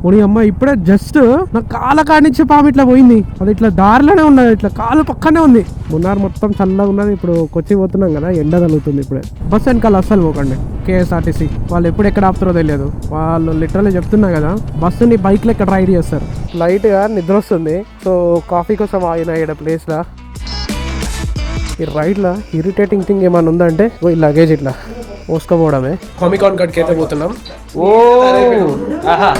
పోనీ అమ్మ ఇప్పుడే జస్ట్ నా కాళ్ళ కానించే పాము ఇట్లా పోయింది. అది ఇట్లా దారిలోనే ఉన్నది, ఇట్లా కాలు పక్కనే ఉంది. మున్నార్ మొత్తం చల్లగా ఉన్నది. ఇప్పుడు కొచ్చి పోతున్నాం కదా, ఎండ తగులుతుంది. ఇప్పుడే బస్ వెనకాల అస్సలు పోకండి. KSRTC వాళ్ళు ఎప్పుడు ఎక్కడ ఆపుతారో తెలియదు. వాళ్ళు లిటరల్లీ చెప్తున్నా కదా, బస్సుని బైక్ లెక్క రైడ్ చేస్తారు. లైట్ గా నిద్ర వస్తుంది. సో కాఫీ కోసం ఆగిన ఇక్కడ ప్లేస్ లా. ఈ రైడ్ లా ఇరిటేటింగ్ థింగ్ ఏమైనా ఉందంటే ఈ లగేజ్ ఇట్లా మోసుకపోవడమే. కామికాన్ కాడికి అయితే పోతున్నాం. ఓ ఆహా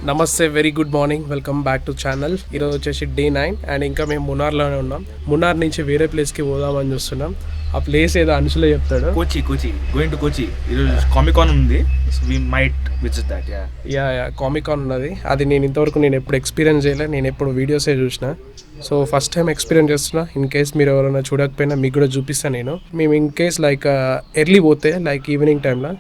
నమస్తే, very good morning, welcome back to channel. ఈరోజు వచ్చేసి Day 9 అండ్ ఇంకా మేము మున్నార్లోనే ఉన్నాం. మున్నార్ నుంచి వేరే ప్లేస్కి పోదామని చూస్తున్నాం. ఆ ప్లేస్ ఏదో అనుసులో చెప్తాడు. Kochi going to Kochi. ఈరోజు కామికాన్ ఉంది, so we might visit that. Yeah Comic Con ఉన్నది. అది నేను ఇంతవరకు ఎప్పుడు ఎక్స్పీరియన్స్ చేయలేదు. నేను ఎప్పుడు వీడియోసే చూసిన. సో ఫస్ట్ టైం ఎక్స్పీరియన్స్ చేస్తున్నా. ఇన్ కేస్ మీరు ఎవరైనా చూడకపోయినా మీకు కూడా చూపిస్తాను నేను. మేము ఇన్ కేస్ లైక్ ఎర్లీ పోతే లైక్ ఈవినింగ్ టైంలో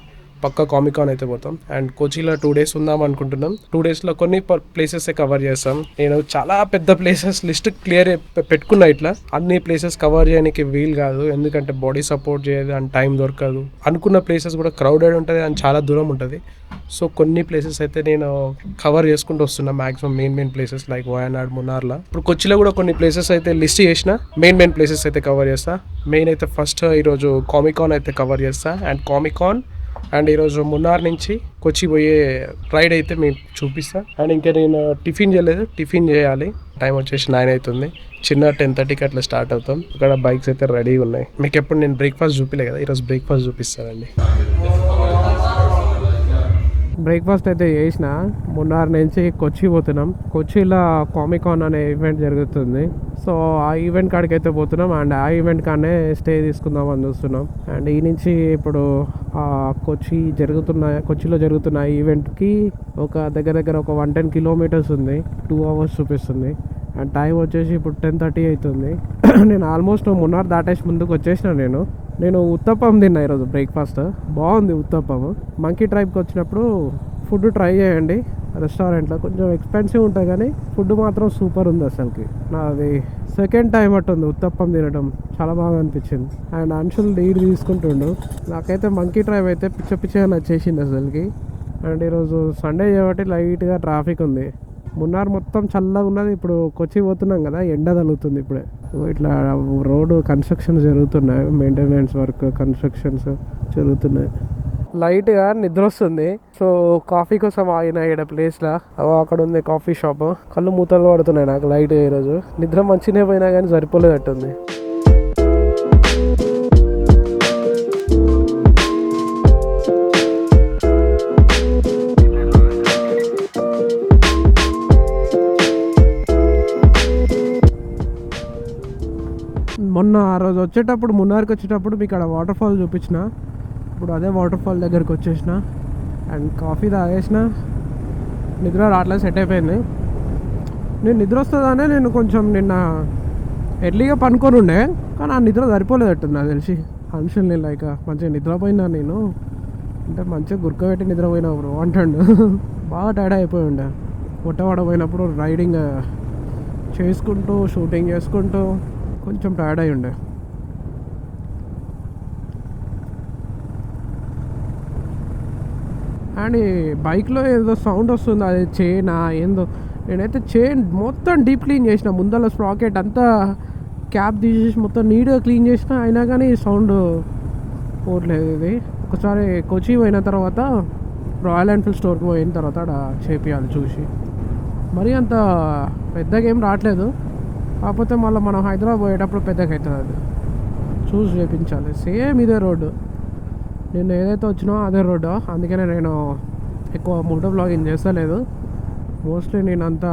పక్కా కామికాన్ అయితే పోతాం. అండ్ కోచిలో 2 days ఉందాం అనుకుంటున్నాం. 2 daysలో కొన్ని ప్లేసెస్ కవర్ చేస్తాం. నేను చాలా పెద్ద ప్లేసెస్ లిస్ట్ క్లియర్ పెట్టుకున్నా. ఇట్లా అన్ని ప్లేసెస్ కవర్ చేయడానికి వీలు కాదు, ఎందుకంటే బాడీ సపోర్ట్ చేయదు అండ్ టైం దొరకదు. అనుకున్న ప్లేసెస్ కూడా క్రౌడెడ్ ఉంటుంది అండ్ చాలా దూరం ఉంటుంది. సో కొన్ని ప్లేసెస్ అయితే నేను కవర్ చేసుకుంటూ వస్తున్నా. Maximum main places like Wayanad, మున్నార్లా. ఇప్పుడు కొచ్చిలో కూడా కొన్ని ప్లేసెస్ అయితే లిస్ట్ చేసిన. మెయిన్ ప్లేసెస్ అయితే కవర్ చేస్తా. మెయిన్ అయితే ఫస్ట్ ఈరోజు కామికాన్ అయితే కవర్ చేస్తా. అండ్ కామికాన్ అండ్ ఈరోజు మున్నార్ నుంచి కొచ్చి పోయే రైడ్ అయితే మేము చూపిస్తా. అండ్ ఇంకా నేను టిఫిన్ చేయలేదు, టిఫిన్ చేయాలి. టైం వచ్చేసి 9 అవుతుంది. చిన్న 10:30కి అట్లా స్టార్ట్ అవుతాం. ఇక్కడ బైక్స్ అయితే రెడీగా ఉన్నాయి. మీకు ఎప్పుడు నేను బ్రేక్ఫాస్ట్ చూపిలే కదా, ఈరోజు బ్రేక్ఫాస్ట్ చూపిస్తానండి. బ్రేక్ఫాస్ట్ అయితే చేసిన. మున్నార్ నుంచి కొచ్చి పోతున్నాం. కొచ్చిలో కామికాన్ అనే ఈవెంట్ జరుగుతుంది. సో ఆ ఈవెంట్ కాడికి అయితే పోతున్నాం. అండ్ ఆ ఈవెంట్ కానే స్టే తీసుకుందాం అని చూస్తున్నాం. అండ్ ఈ నుంచి ఇప్పుడు కొచ్చిలో జరుగుతున్న ఈవెంట్కి ఒక దగ్గర ఒక 110 kilometers ఉంది. 2 hours చూపిస్తుంది. అండ్ టైం వచ్చేసి ఇప్పుడు 10:30 అవుతుంది. నేను ఆల్మోస్ట్ మున్నార్ దాటేసి ముందుకు వచ్చేసిన. నేను ఉత్తప్పం తిన్నా ఈరోజు బ్రేక్ఫాస్ట్. బాగుంది ఉత్తప్పం. మంకీ ట్రైబ్కి వచ్చినప్పుడు ఫుడ్ ట్రై చేయండి రెస్టారెంట్లో. కొంచెం ఎక్స్పెన్సివ్ ఉంటుంది కానీ ఫుడ్ మాత్రం సూపర్ ఉంది. అసలుకి నాది సెకండ్ టైం అట్టుంది ఉత్తప్పం తినడం. చాలా బాగా అనిపించింది. అండ్ అంశుల్ డీడ్ తీసుకుంటుండు. నాకైతే మంకీ ట్రైబ్ అయితే పిచ్చగా నచ్చేసింది అసలుకి. అండ్ ఈరోజు సండే కాబట్టి లైట్గా ట్రాఫిక్ ఉంది. మున్నార్ మొత్తం చల్లగా ఉన్నది. ఇప్పుడు కొచ్చి పోతున్నాం కదా, ఎండ తగులుతుంది. ఇప్పుడే ఇట్లా రోడ్డు కన్స్ట్రక్షన్స్ జరుగుతున్నాయి, మెయింటెనెన్స్ వర్క్ కన్స్ట్రక్షన్స్ జరుగుతున్నాయి. లైట్గా నిద్ర వస్తుంది. సో కాఫీ కోసం ఆగిన ఇక్కడ ప్లేస్లో. అక్కడ ఉంది కాఫీ షాప్. కళ్ళు మూతలు పడుతున్నాయి నాకు లైట్గా. ఈరోజు నిద్ర మంచిగా పోయినా కానీ సరిపోలేదట్టుంది. మొన్న ఆ రోజు వచ్చేటప్పుడు మున్నార్కి వచ్చేటప్పుడు మీకు అక్కడ వాటర్ ఫాల్ చూపించిన. ఇప్పుడు అదే వాటర్ ఫాల్ దగ్గరికి వచ్చేసిన. అండ్ కాఫీ తాగేసిన. నిద్ర రావట్లేదు, సెట్ అయిపోయింది. నేను నిద్ర వస్తుందనే నేను కొంచెం నిన్న ఎర్లీగా పనుకొని ఉండే, కానీ ఆ నిద్ర సరిపోలేదట్టుంది నాకు తెలిసి. అంశుల్ని లైక్ మంచిగా నిద్రపోయినా నేను అంటే మంచిగా గుర్కబెట్టి నిద్రపోయినా బ్రో అంటాడు. బాగా టైర్డ్ అయిపోయి ఉండే. పోయినప్పుడు రైడింగ్ చేసుకుంటూ షూటింగ్ చేసుకుంటూ కొంచెం టైర్డ్ అయి ఉండే. అండ్ బైక్లో ఏదో సౌండ్ వస్తుంది, అది చైనా ఏందో. నేనైతే చైన్ మొత్తం డీప్ క్లీన్ చేసిన. ముందర స్ప్రాకెట్ అంతా క్యాప్ తీసేసి మొత్తం నీట్గా క్లీన్ చేసిన, అయినా కానీ సౌండ్ పోవట్లేదు. ఇది ఒకసారి కొచ్చి పోయిన తర్వాత రాయల్ ఎన్ఫీల్డ్ స్టోర్కి పోయిన తర్వాత అక్కడ చేపియాలి చూసి. మరీ అంత పెద్దగా ఏం రావట్లేదు, కాకపోతే మళ్ళీ మనం హైదరాబాద్ పోయేటప్పుడు పెద్దగా అవుతుంది. అది చూసి చేయించాలి. సేమ్ ఇదే రోడ్డు, నేను ఏదైతే వచ్చినో అదే రోడ్డు. అందుకనే నేను ఎక్కువ మోటో బ్లాగింగ్ చేస్తలేదు. మోస్ట్లీ నేను అంతా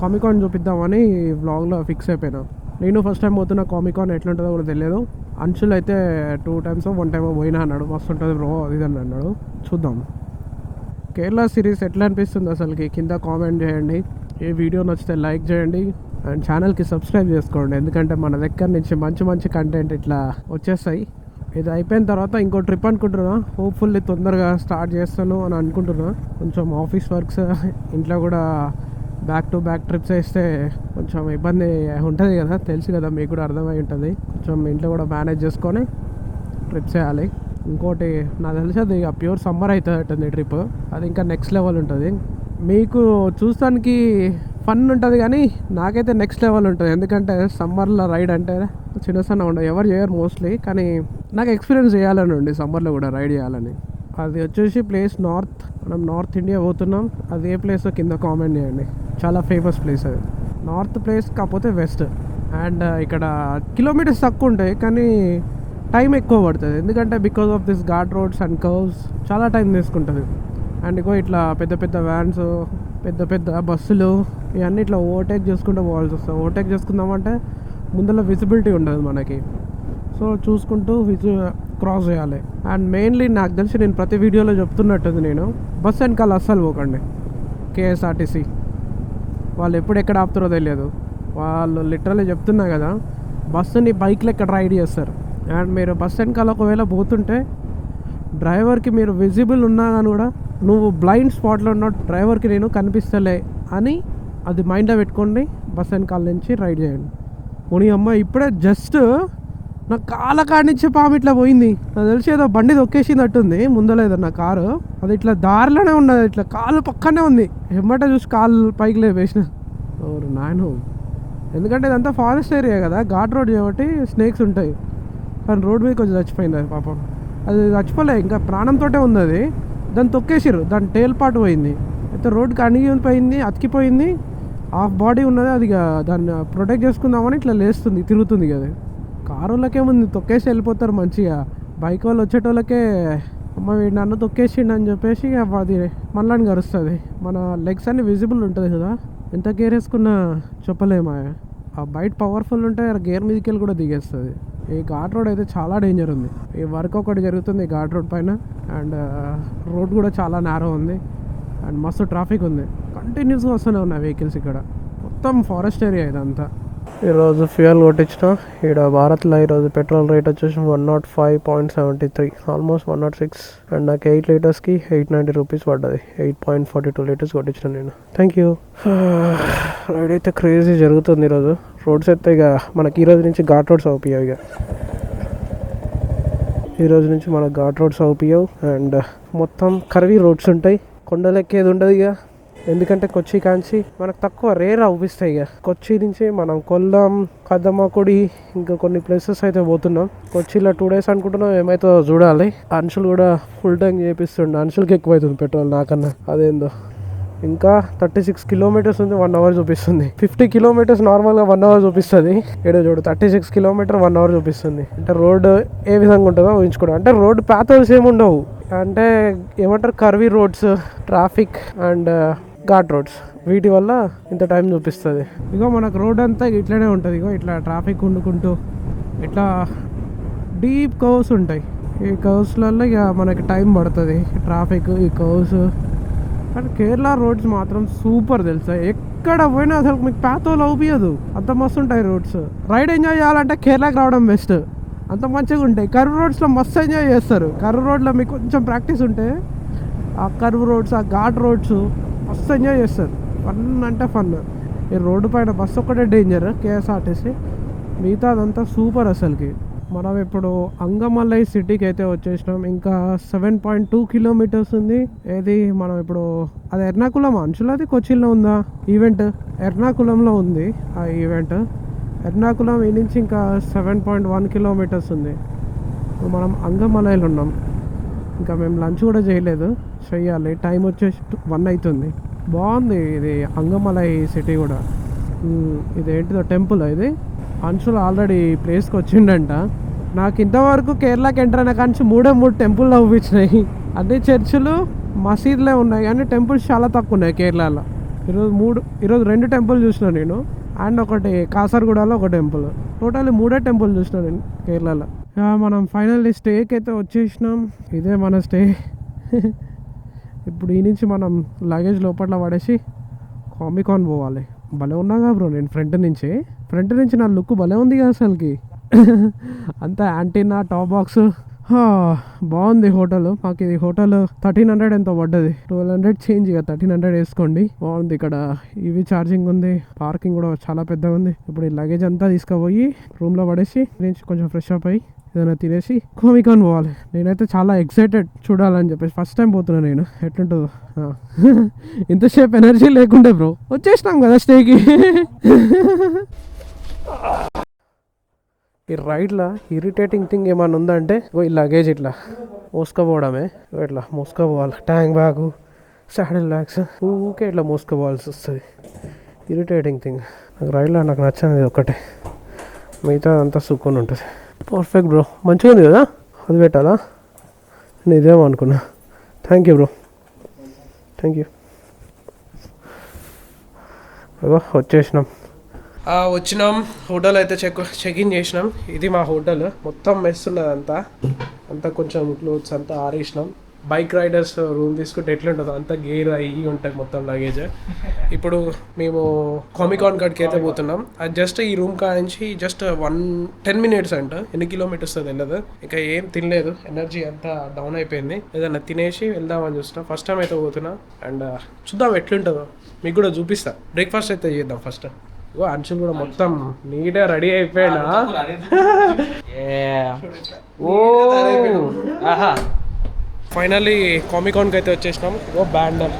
కామికాన్ చూపిద్దామని వ్లాగ్లో ఫిక్స్ అయిపోయినా. నేను ఫస్ట్ టైం పోతున్నా కామికాన్, ఎట్లుంటుందో కూడా తెలియదు. అంశుల్ అయితే 2 times 1 time పోయినా అన్నాడు. మస్తు ఉంటుంది బ్రో అది అన్నాడు. చూద్దాం. కేరళ సిరీస్ ఎట్లా అనిపిస్తుంది అసలుకి కింద కామెంట్ చేయండి. ఈ వీడియో నచ్చితే లైక్ చేయండి అండ్ ఛానల్కి సబ్స్క్రైబ్ చేసుకోండి, ఎందుకంటే మన దగ్గర నుంచి మంచి మంచి కంటెంట్ ఇట్లా వచ్చేస్తాయి. ఇది అయిపోయిన తర్వాత ఇంకో ట్రిప్ అనుకుంటున్నా, హోప్ఫుల్లీ తొందరగా స్టార్ట్ చేస్తాను అని అనుకుంటున్నా. కొంచెం ఆఫీస్ వర్క్స్, ఇంట్లో కూడా బ్యాక్ టు బ్యాక్ ట్రిప్స్ వేస్తే కొంచెం ఇబ్బంది ఉంటుంది కదా, తెలుసు కదా, మీకు కూడా అర్థమై ఉంటుంది. కొంచెం ఇంట్లో కూడా మేనేజ్ చేసుకొని ట్రిప్స్ వేయాలి. ఇంకోటి నాకు తెలిసి అది ప్యూర్ సమ్మర్ అవుతుంది ట్రిప్, అది ఇంకా నెక్స్ట్ లెవెల్ ఉంటుంది. మీకు చూస్తానికి ఫన్ ఉంటుంది కానీ నాకైతే నెక్స్ట్ లెవెల్ ఉంటుంది, ఎందుకంటే సమ్మర్లో రైడ్ అంటే చిన్న ఉండదు, ఎవరు చేయరు మోస్ట్లీ, కానీ నాకు ఎక్స్పీరియన్స్ చేయాలని ఉంది సమ్మర్లో కూడా రైడ్ చేయాలని. అది వచ్చేసి ప్లేస్ నార్త్, మనం నార్త్ ఇండియా పోతున్నాం. అది ఏ ప్లేస్ కింద కామెంట్ చేయండి, చాలా ఫేమస్ ప్లేస్ అది. నార్త్ ప్లేస్ కాకపోతే వెస్ట్. అండ్ ఇక్కడ కిలోమీటర్స్ తక్కువ ఉంటాయి కానీ టైం ఎక్కువ పడుతుంది, ఎందుకంటే because of this ghat roads and curves చాలా టైం తీసుకుంటుంది. అండ్ ఇంకో ఇట్లా పెద్ద పెద్ద వ్యాన్స్, పెద్ద పెద్ద బస్సులు ఇవన్నీ ఇట్లా ఓవర్టేక్ చేసుకుంటూ పోవాల్సి వస్తుంది. ఓవర్టేక్ చేసుకుందామంటే ముందర విజిబిలిటీ ఉండదు మనకి, సో చూసుకుంటూ క్రాస్ చేయాలి. అండ్ మెయిన్లీ నాకు తెలిసి నేను ప్రతి వీడియోలో చెప్తున్నట్టుంది, నేను బస్ వెనకాల అస్సలు పోకండి. కేఎస్ఆర్టీసీ వాళ్ళు ఎప్పుడు ఎక్కడ ఆపుతారో తెలియదు, వాళ్ళు లిటరల్లీ చెప్తున్నా కదా, బస్సుని బైక్లో ఎక్కడ రైడ్ చేస్తారు. అండ్ మీరు బస్ వెనకాల ఒకవేళ పోతుంటే డ్రైవర్కి మీరు విజిబుల్ ఉన్నా కానీ కూడా నువ్వు బ్లైండ్ స్పాట్లో ఉన్న డ్రైవర్కి నేను కనిపిస్తలే అని అది మైండ్లో పెట్టుకోండి, బస్ వెనకాల నుంచి రైడ్ చేయండి. పోనీ అమ్మ ఇప్పుడే జస్ట్ నా కాళ్ళ కాడి నుంచి పాము ఇట్లా పోయింది, నాకు తెలిసి ఏదో బండి తొక్కేసినట్టుంది ముందలేదు నా కారు, అది ఇట్లా దారిలోనే ఉన్నది, ఇట్లా కాలు పక్కనే ఉంది, ఎమ్మట చూసి కాళ్ళు పైకి లేపేసిన. ఓరు నాయన, ఎందుకంటే ఇదంతా ఫారెస్ట్ ఏరియా కదా, ఘాట్ రోడ్ కాబట్టి స్నేక్స్ ఉంటాయి. కానీ రోడ్ మీద కొంచెం చచ్చిపోయింది అది పాపం, అది చచ్చిపోలే, ఇంకా ప్రాణంతో ఉంది అది, దాన్ని తొక్కేసిర్రు, దాని టేల్ పార్ట్ పోయింది. అయితే రోడ్కి అణిగిపోయింది, అతికిపోయింది, హాఫ్ బాడీ ఉన్నది, అది దాన్ని ప్రొటెక్ట్ చేసుకుందామని ఇట్లా లేస్తుంది, తిరుగుతుంది కదా. కారు వాళ్ళకేముంది, తొక్కేసి వెళ్ళిపోతారు మంచిగా, బైక్ వాళ్ళు వచ్చేటోళ్ళకే అమ్మ వీడు నన్ను తొక్కేసిండు అని చెప్పేసి అది మనలాని కరుస్తుంది. మన లెగ్స్ అన్ని విజిబుల్ ఉంటుంది కదా, ఎంత గేర్ వేసుకున్నా చెప్పలేమా, ఆ బైట్ పవర్ఫుల్ ఉంటే గేర్ మీదకి వెళ్ళి కూడా దిగేస్తుంది. ఈ ఘాట్ రోడ్ అయితే చాలా డేంజర్ ఉంది. ఈ వర్క్ ఒకటి జరుగుతుంది ఘాట్ రోడ్ పైన, అండ్ రోడ్ కూడా చాలా నేరో ఉంది, అండ్ మస్తు ట్రాఫిక్ ఉంది, కంటిన్యూస్గా వస్తూనే ఉన్నాయి వెహికల్స్. ఇక్కడ మొత్తం ఫారెస్ట్ ఏరియా ఇదంతా. ఈరోజు ఫ్యూయల్ కొట్టించిన ఇక్కడ భారత్లో ఈరోజు పెట్రోల్ రేట్ వచ్చేసి 105.73, ఆల్మోస్ట్ 106, అండ్ నాకు 8 లీటర్స్కి 890 రూపీస్ పడ్డది. 8.42 లీటర్స్ కొట్టించిన నేను. Thank you. రైడ్ అయితే క్రేజీ జరుగుతుంది ఈరోజు. రోడ్స్ అయితే ఇక మనకి ఈరోజు నుంచి ఘాట్ రోడ్స్ అవుతాయి, ఇక ఈరోజు నుంచి మనకు ఘాట్ రోడ్స్ అవుతాయి. అండ్ మొత్తం కర్వీ రోడ్స్ ఉంటాయి, కొండలెక్కేది ఉండదు ఇక, ఎందుకంటే కొచ్చి కాంచి మనకు తక్కువ రేర్ అవుపిస్తాయి. ఇక కొచ్చి నుంచి మనం కొల్లాం, కదమ్మకుడి, ఇంకా కొన్ని ప్లేసెస్ అయితే పోతున్నాం. కొచ్చిలో 2 days అనుకుంటున్నాం, ఏమైతే చూడాలి. అంశులు కూడా ఫుల్ ట్యాంక్ చేపిస్తుండే, అంశులకి ఎక్కువ అవుతుంది పెట్రోల్ నాకన్నా, అదేందో. ఇంకా 36 కిలోమీటర్స్ ఉంది, 1 hour చూపిస్తుంది. 50 కిలోమీటర్స్ నార్మల్గా 1 hour చూపిస్తుంది, ఏడో చూడు 36 కిలోమీటర్ 1 hour చూపిస్తుంది. అంటే రోడ్ ఏ విధంగా ఉంటుందో ఊహించుకోవడం. అంటే రోడ్ ప్యాథోల్స్ ఏమి ఉండవు, అంటే ఏమంటారు curvy roads, traffic and ghat roads, వీటి వల్ల ఇంత టైం చూపిస్తుంది. ఇగో మనకు రోడ్ అంతా ఇట్లనే ఉంటుంది, ఇగో ఇట్లా ట్రాఫిక్ వండుకుంటూ ఇట్లా డీప్ కర్వ్స్ ఉంటాయి. ఈ కర్వ్స్లలో ఇక మనకి టైం పడుతుంది, ట్రాఫిక్, ఈ కర్వ్స్. కానీ కేరళ రోడ్స్ మాత్రం సూపర్ తెలుసా, ఎక్కడ పోయినా అసలు మీకు ప్యాథోల్ అవుపియదు, అంత మస్తు ఉంటాయి రోడ్స్. రైడ్ ఎంజాయ్ చేయాలంటే కేరళకి రావడం బెస్ట్, అంత మంచిగా ఉంటాయి. కర్వ్ రోడ్స్లో మస్తు ఎంజాయ్ చేస్తారు. కర్వ్ రోడ్లో మీకు కొంచెం ప్రాక్టీస్ ఉంటే ఆ కర్వ్ రోడ్స్, ఆ ఘాట్ రోడ్స్ మస్తు ఎంజాయ్ చేస్తారు. ఫన్ అంటే ఫన్. ఈ రోడ్డు పైన బస్సు ఒక్కటే డేంజర్ కేఎస్ఆర్టీసీ, మిగతా అదంతా సూపర్ అసలుకి. మనం ఇప్పుడు అంగమలై సిటీకి అయితే వచ్చేసినాం. ఇంకా 7.2 కిలోమీటర్స్ ఉంది. ఏది మనం ఇప్పుడు అది ఎర్నాకుళం అంచులు, అది కొచ్చిన్లో ఉందా ఈవెంట్? ఎర్నాకుళంలో ఉంది ఆ ఈవెంట్. ఎర్నాకుళం ఈ నుంచి ఇంకా 7.1 కిలోమీటర్స్ ఉంది. మనం అంగమలైలో ఉన్నాం. ఇంకా మేము లంచ్ కూడా చేయలేదు, చెయ్యాలి. టైం వచ్చేసి 1 అవుతుంది. బాగుంది ఇది అంగమలై సిటీ కూడా. ఇదేంటిదో టెంపుల్, ఇది అంశులు ఆల్రెడీ ప్లేస్కి వచ్చిండంట. నాకు ఇంతవరకు కేరళకి ఎంటర్ అయినా కానీ 3 టెంపుల్ అవ్వించినాయి. అన్ని చర్చిలు, మసీదులే ఉన్నాయి, కానీ టెంపుల్స్ చాలా తక్కువ ఉన్నాయి కేరళలో. ఈరోజు 2 టెంపుల్ చూసిన నేను, అండ్ ఒకటి కాసర్గూడలో ఒక టెంపుల్. టోటల్లీ 3 టెంపుల్ చూసిన నేను కేరళలో. మనం ఫైనల్లీ స్టేకి అయితే వచ్చేసినాం. ఇదే మన స్టే. ఇప్పుడు ఈ నుంచి మనం లగేజ్ లోపల పడేసి కామికాన్ పోవాలి. భలే ఉన్నాగా బ్రో, నేను ఫ్రంట్ నుంచి నా లుక్ భలే ఉంది కదా అసలుకి. అంతా యాంటీనా టాప్ బాక్స్ బాగుంది హోటల్. మాకు ఇది హోటల్ 1300 ఎంతో పడ్డది, 1200 చేంజ్, ఇక 1300 వేసుకోండి. బాగుంది ఇక్కడ, ఈవీ ఛార్జింగ్ ఉంది, పార్కింగ్ కూడా చాలా పెద్దగా ఉంది. ఇప్పుడు ఈ లగేజ్ అంతా తీసుకుపోయి రూమ్లో పడేసి నుంచి కొంచెం ఫ్రెష్ అప్ అయ్యి ఏదైనా తినేసి కామికాన్ పోవాలి. నేనైతే చాలా ఎక్సైటెడ్ చూడాలని చెప్పేసి. ఫస్ట్ టైం పోతున్నా నేను, ఎట్లుంటుందో. ఇంతసేపు ఎనర్జీ లేకుండే బ్రో, వచ్చేసినాం కదా స్టేకి. ఈ రైడ్లో ఇరిటేటింగ్ థింగ్ ఏమన్నా ఉందంటే ఈ లగేజ్ ఇట్లా మోసుకపోవడమే. ఇట్లా మోసుకపోవాలి, ట్యాంక్ బ్యాగ్, సాడిల్ బ్యాగ్స్ ఊకే ఇట్లా మోసుకపోవాల్సి వస్తుంది. ఇరిటేటింగ్ థింగ్ రైడ్లో నాకు నచ్చనిది ఒకటే, మిగతా అంతా సుక్కుని ఉంటుంది. పర్ఫెక్ట్ బ్రో, మంచిగా ఉంది కదా. అది పెట్టాలా, నేను ఇదేమో అనుకున్నా. Thank you bro, thank you. వచ్చేసినాం. వచ్చినాం, హోటల్ అయితే చెక్ ఇన్ చేసినాం. ఇది మా హోటల్. మొత్తం మెస్ ఉన్నది, అంతా కొంచెం క్లోత్స్ అంతా ఆరేసినాం. బైక్ రైడర్స్ రూమ్ తీసుకుంటే ఎట్లుంటుందో అంతా గేర్ అయ్యి ఉంటుంది మొత్తం లగేజ్. ఇప్పుడు మేము కామికాన్ కాడికి అయితే పోతున్నాం. అది జస్ట్ ఈ రూమ్ కాడ నుంచి జస్ట్ 10 minutes అంట. ఎన్ని కిలోమీటర్స్ తెలియదు. ఇంకా ఏం తినలేదు, ఎనర్జీ అంతా డౌన్ అయిపోయింది. ఏదైనా తినేసి వెళ్దామని చూస్తున్నాం. ఫస్ట్ టైం అయితే పోతున్నా అండ్ చూద్దాం ఎట్లుంటుందో, మీకు కూడా చూపిస్తా. బ్రేక్ఫాస్ట్ అయితే చేద్దాం ఫస్ట్. అంచులు కూడా మొత్తం నీట్గా రెడీ అయిపోయినా. ఫైనల్లీ కామికాన్కి అయితే వచ్చేసినాం. బ్యాండర్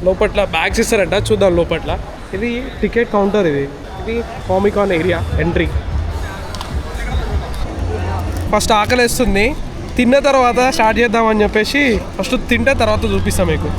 లోపట్ల బ్యాగ్స్ ఇస్తారంట, చూద్దాం లోపట్ల. ఇది టికెట్ కౌంటర్, ఇది కామికాన్ ఏరియా ఎంట్రీ. ఫస్ట్ ఆకలిస్తుంది, తిన్న తర్వాత స్టార్ట్ చేద్దామని చెప్పేసి ఫస్ట్ తింటే తర్వాత చూపిస్తాం మీకు.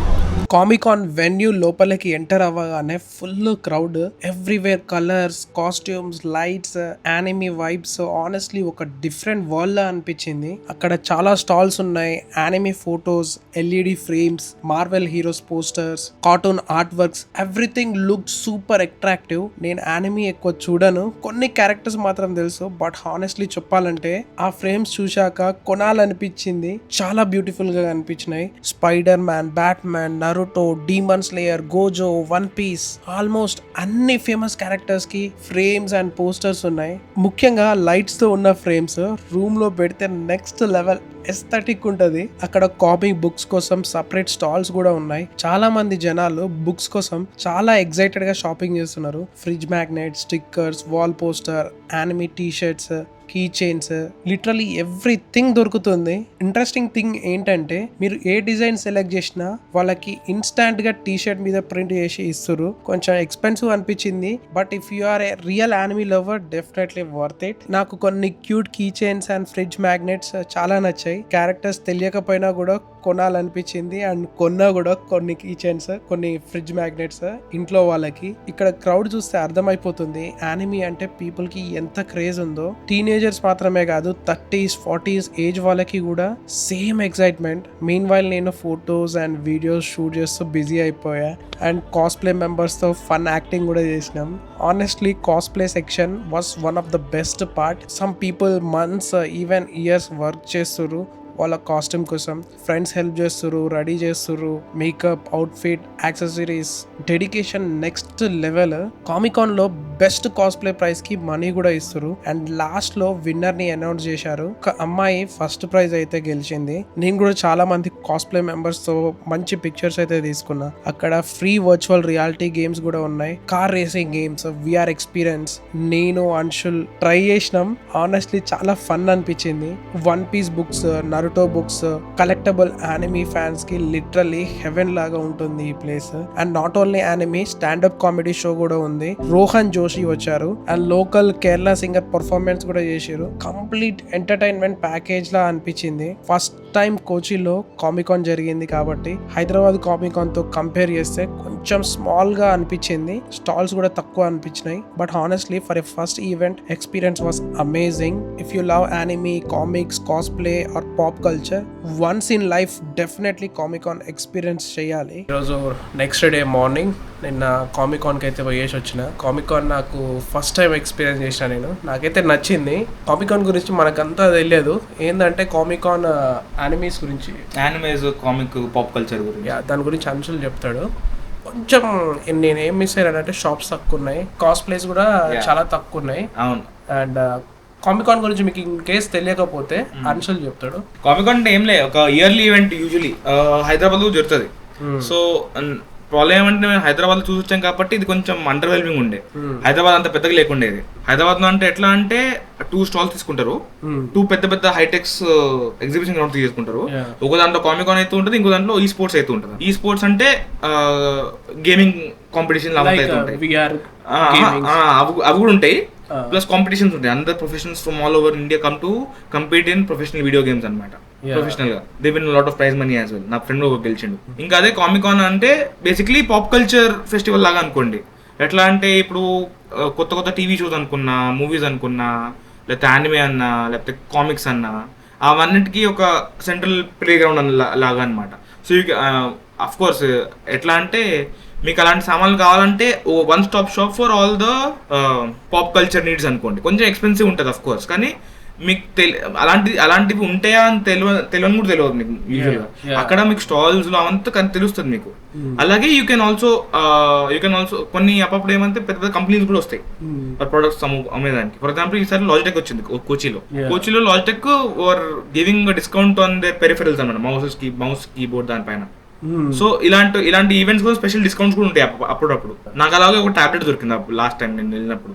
కామికాన్ వెన్యూ లోపలికి ఎంటర్ అవ్వగానే full crowd, everywhere colours, costumes, lights, anime vibes. Honestly ఒక డిఫరెంట్ వరల్డ్ లా అనిపించింది. అక్కడ చాలా స్టాల్స్ ఉన్నాయి, anime photos, LED frames, Marvel heroes posters, cartoon art works. Everything look super attractive. నేను యానిమీ ఎక్కువ చూడను, కొన్ని క్యారెక్టర్స్ మాత్రం తెలుసు. బట్ హానెస్ట్లీ చెప్పాలంటే ఆ ఫ్రేమ్స్ చూశాక కొనాలనిపించింది. చాలా బ్యూటిఫుల్ గా అనిపించినాయి. Spider Man, Batman, Naruto, Demon Slayer, Gojo, One Piece, almost అన్ని ఫేమస్ క్యారెక్టర్స్ కి ఫ్రేమ్స్ అండ్ పోస్టర్స్ ఉన్నాయి. ముఖ్యంగా లైట్స్ తో ఉన్న ఫ్రేమ్స్ రూమ్ లో పెడితే నెక్స్ట్ లెవెల్ ఎస్థెటిక్ ఉంటది. అక్కడ కామిక్ బుక్స్ కోసం సపరేట్ స్టాల్స్ కూడా ఉన్నాయి. చాలా మంది జనాలు బుక్స్ కోసం చాలా ఎక్సైటెడ్ గా షాపింగ్ చేస్తున్నారు. Fridge magnet, stickers, wall poster, anime T shirts, key chains, literally everything దొరుకుతుంది. ఇంట్రెస్టింగ్ థింగ్ ఏంటంటే మీరు ఏ డిజైన్ సెలెక్ట్ చేసినా వాళ్ళకి ఇన్స్టాంట్ గా టీ షర్ట్ మీద ప్రింట్ చేసి ఇస్తారు. కొంచెం ఎక్స్పెన్సివ్ అనిపించింది, but if you are a real anime lover definitely worth it. నాకు కొన్ని cute key chains and fridge magnets చాలా నచ్చాయి. క్యారెక్టర్స్ తెలియకపోయినా కూడా కొనాలనిపించింది అండ్ కొన్నా కూడా కొన్ని కీ చైన్స్, కొన్ని ఫ్రిడ్జ్ మ్యాగ్నెట్స్ ఇంట్లో వాళ్ళకి. ఇక్కడ క్రౌడ్ చూస్తే అర్థమైపోతుంది యానిమీ అంటే పీపుల్ కి ఎంత క్రేజ్ ఉందో. టీనేజర్స్ మాత్రమే కాదు, 30s, 40s ఏజ్ వాళ్ళకి కూడా సేమ్ ఎక్సైట్మెంట్. మీన్ వైల్ నేను ఫొటోస్ అండ్ వీడియోస్ షూట్ చేస్తూ బిజీ అయిపోయా అండ్ కాస్ప్లే మెంబర్స్ తో ఫన్ యాక్టింగ్ కూడా చేసినాం. Honestly cosplay section was one of the best part. Some people months, even years work చేస్తున్నారు వాళ్ళ కాస్ట్యూమ్ కోసం. ఫ్రెండ్స్ హెల్ప్ చేస్తారు, రెడీ చేస్తారు, makeup, outfit, accessories, dedication next level. Comic Con లో best cosplay prize కి money కూడా ఇస్తారు. అండ్ లాస్ట్ లో విన్నర్ ని అనౌన్స్ చేశారు. ఒక అమ్మాయి ఫస్ట్ ప్రైజ్ అయితే గెలిచింది. నేను కూడా చాలా మంది కాస్ప్లే మెంబర్స్ తో మంచి పిక్చర్స్ అయితే తీసుకున్నా. అక్కడ ఫ్రీ వర్చువల్ రియాలిటీ గేమ్స్ కూడా ఉన్నాయి, car racing games, VR experience. నేను అంశుల్ ట్రై చేసినాం. ఆనెస్ట్లీ చాలా ఫన్ అనిపించింది. One Piece books, Naruto books, collectible anime fans కి లిటరల్లీ హెవెన్ లాగా ఉంటుంది ఈ place. And not only anime, standup comedy show కూడా ఉంది. రోహన్ జోషి వచ్చారు and local Kerala singer performance కూడా చేశారు. కంప్లీట్ ఎంటర్టైన్మెంట్ ప్యాకేజ్ లా అనిపించింది. ఫస్ట్ టైం కోచిలో కామికాన్ జరిగింది కాబట్టి హైదరాబాద్ కామికాన్ తో కంపేర్ చేస్తే కొంచెం స్మాల్ గా అనిపించింది. స్టాల్స్ కూడా తక్కువ అనిపించినాయి. But honestly for a first event experience was amazing. If you love anime, comics, cosplay or pop culture, once in life definitely Comic Con experience చేయాలి. ఈరోజు నెక్స్ట్ డే మార్నింగ్ నిన్న కామికాన్కి అయితే పోయేసి వచ్చిన. కామికాన్ నాకు ఫస్ట్ టైం ఎక్స్పీరియన్స్ చేసిన నేను. నాకైతే నచ్చింది. కామికాన్ గురించి మనకంతా తెలియదు. ఏంటంటే కామికాన్ యానిమీస్ గురించి, యానిమేస్, కామిక్, పాప్ కల్చర్ గురించి, దాని గురించి అంశులు చెప్తాడు. కొంచెం నేను ఏం మిస్ అయ్యానంటే షాప్స్ తక్కువ ఉన్నాయి, కాస్ట్ ప్లేస్ కూడా చాలా తక్కువ ఉన్నాయి. అవును. అండ్ కామికాన్ గురించి మీకు ఇన్ కేస్ తెలియకపోతే అన్షల్ చెప్తాడు. కామికాన్ అంటే ఏం లే, ఒక ఇయర్లీ ఈవెంట్ యూజువలీ హైదరాబాద్లో జరుగుతుంది. సో ప్రాబ్లం ఏమంటే మేము హైదరాబాద్ చూసి వచ్చాం కాబట్టి ఇది కొంచెం అండర్ వెల్మింగ్ ఉండే. హైదరాబాద్ అంత పెద్దగా లేకుండేది. హైదరాబాద్ లో అంటే ఎట్లా అంటే 2 స్టాల్స్ తీసుకుంటారు, 2 పెద్ద పెద్ద హైటెక్స్ ఎగ్జిబిషన్ గ్రౌండ్ తీసుకుంటారు. ఒక దాంట్లో కామికాన్ అయితే ఉంటుంది, ఇంకో దాంట్లో ఈ స్పోర్ట్స్ అయితే ఉంటుంది. ఈ స్పోర్ట్స్ అంటే గేమింగ్ కాంపిటీషన్ లాగా అయితే ఉంటాయి, అవి కూడా ఉంటాయి. ప్లస్ కాంపిటీషన్స్ ఉంటాయి. అందర్ professionals from all over India come to compete in professional video games అనమాట. ప్రొఫెషనల్ గా they win lot of prize money as well. నా ఫ్రెండ్ ఒక గెలిచిండు. ఇంకా అదే కామికాన్ అంటే బేసిక్లీ పాప్ కల్చర్ ఫెస్టివల్ లాగా అనుకోండి. ఎట్లా అంటే ఇప్పుడు కొత్త కొత్త టీవీ షోస్ అనుకున్నా, మూవీస్ అనుకున్నా, లేకపోతే యానిమే అన్నా, లేకపోతే కామిక్స్ అన్నా, అవన్నిటికీ ఒక సెంట్రల్ ప్లే గ్రౌండ్ లాగా అనమాట. సో అఫ్ కోర్స్ ఎట్లా అంటే మీకు అలాంటి సామాన్లు కావాలంటే one stop shop for all the pop culture needs అనుకోండి. కొంచెం ఎక్స్పెన్సివ్ ఉంటుంది అఫ్ కోర్స్, కానీ మీకు అలాంటివి ఉంటాయా అని తెలియని కూడా తెలియదు మీకు యూజువల్గా. అక్కడ మీకు స్టాల్స్ లో అవంతా తెలుస్తుంది మీకు. అలాగే యూ కెన్ ఆల్సో కొన్ని అప్పుడు ఏమంటే పెద్ద పెద్ద కంపెనీస్ కూడా వస్తాయి ప్రొడక్ట్స్ అమ్మేదానికి. ఫర్ ఎగ్జాంపుల్ ఈసారి లాజిటెక్ వచ్చింది కోచిలో Logitech were giving discount on the peripherals అన్నమాట, మౌస్ కీబోర్డ్ దానిపైన. సో ఇలాంటి ఈవెంట్స్ కూడా స్పెషల్ డిస్కౌంట్స్ కూడా ఉంటాయి అప్పుడప్పుడు. నాకు అలాగే ఒక టాబ్లెట్ దొరికింది లాస్ట్ టైం నేను వెళ్ళినప్పుడు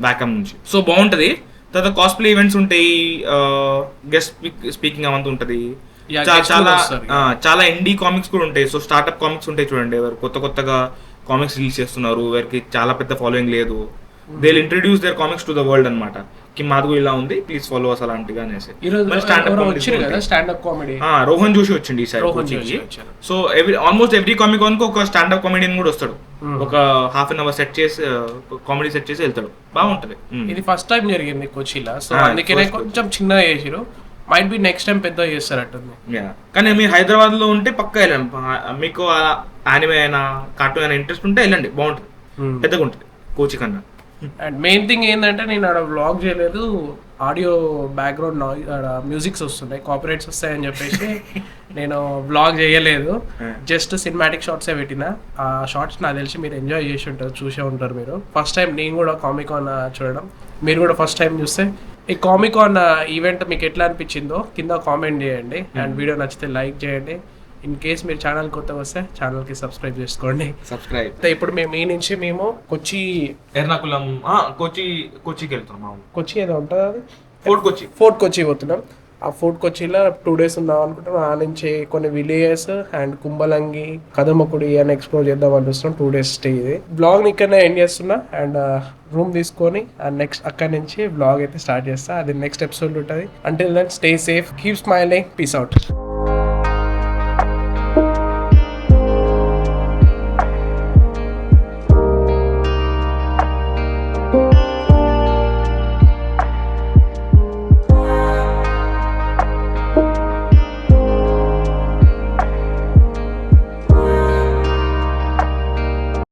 బ్యాకప్ నుంచి. సో బాగుంటది. తర్వాత కాస్ప్లే ఈవెంట్స్ ఉంటాయి, గెస్ట్ స్పీకింగ్ అవంతా ఉంటది. చాలా ఇండీ కామిక్స్ కూడా ఉంటాయి. సో స్టార్ట్అప్ కామిక్స్ ఉంటాయి చూడండి, ఎవరు కొత్తగా కామిక్స్ రిలీజ్ చేస్తున్నారు, వారికి చాలా పెద్ద ఫాలోయింగ్ లేదు, they will introduce their comics to the world అనమాట. కి మాది ఇలా ఉంది, ప్లీజ్ ఫాలో అస్ అలాంటిగా అనేసి. రోహన్ జోషి వచ్చింది ఈసారి. సో ఆల్మోస్ట్ ఎవ్రీ కామిక్ కాన్ కి ఒక స్టాండప్ కామెడియన్ కూడా వస్తాడు, ఒక హాఫ్ అన్ అవర్ సెట్ చేసి కామెడీ సెట్ చేసి వెళ్తాడు. బాగుంటది. ఇది ఫస్ట్ టైం జరిగింది కొచ్చిలో, సో అందుకనే కొంచెం చిన్నగా చేసిరు. మైట్ బి నెక్స్ట్ టైం పెద్దగా చేస్తారట్టుంది. కానీ మీరు హైదరాబాద్ లో ఉంటే పక్కా వెళ్ళండి. మీకు యానిమే అయినా కార్టూన్ అయినా ఇంట్రెస్ట్ ఉంటే వెళ్ళండి, బాగుంటుంది, పెద్దగా ఉంటుంది కోచి కన్నా. అండ్ మెయిన్ థింగ్ ఏంటంటే నేను ఆడ వ్లాగ్ చేయలేదు, ఆడియో బ్యాక్గ్రౌండ్ మ్యూజిక్స్ వస్తున్నాయి, కాపీరైట్స్ వస్తాయని చెప్పేసి నేను వ్లాగ్ చేయలేదు. జస్ట్ సినిమాటిక్ షార్ట్సే పెట్టిన. ఆ షార్ట్స్ నాకు తెలిసి మీరు ఎంజాయ్ చేసి ఉంటారు, చూసే ఉంటారు మీరు. ఫస్ట్ టైం నేను కూడా కామికాన్ చూడడం, మీరు కూడా ఫస్ట్ టైం చూస్తే ఈ కామికాన్ ఈవెంట్ మీకు ఎట్లా అనిపించిందో కింద కామెంట్ చేయండి. అండ్ వీడియో నచ్చితే లైక్ చేయండి. ఇన్ కేస్ మీరు ఛానల్ కొత్తగా వస్తే ఛానల్కి సబ్స్క్రైబ్ చేసుకోండి. ఇప్పుడు మేము కొచ్చి ఎర్నాకుళం కొచ్చికి వెళ్తున్నాం. కొచ్చి ఏదో ఉంటుంది అది ఫోర్ట్ కొచ్చి పోతున్నాం. ఆ ఫోర్ట్ కొచ్చిలో 2 days ఉందాం అనుకుంటున్నాం. ఆ నుంచి కొన్ని విలేజెస్ అండ్ కుంబలంగి, కదమకుడి అని ఎక్స్ప్లోర్ చేద్దాం అనిపిస్తున్నాం. 2 days స్టే. ఇది బ్లాగ్ ఇక్కడనే ఎండ్ చేస్తున్నా. అండ్ రూమ్ తీసుకొని నెక్స్ట్ అక్కడి నుంచి బ్లాగ్ అయితే స్టార్ట్ చేస్తా. అది నెక్స్ట్ ఎపిసోడ్ ఉంటుంది. Until then stay safe, keep smiling, peace out.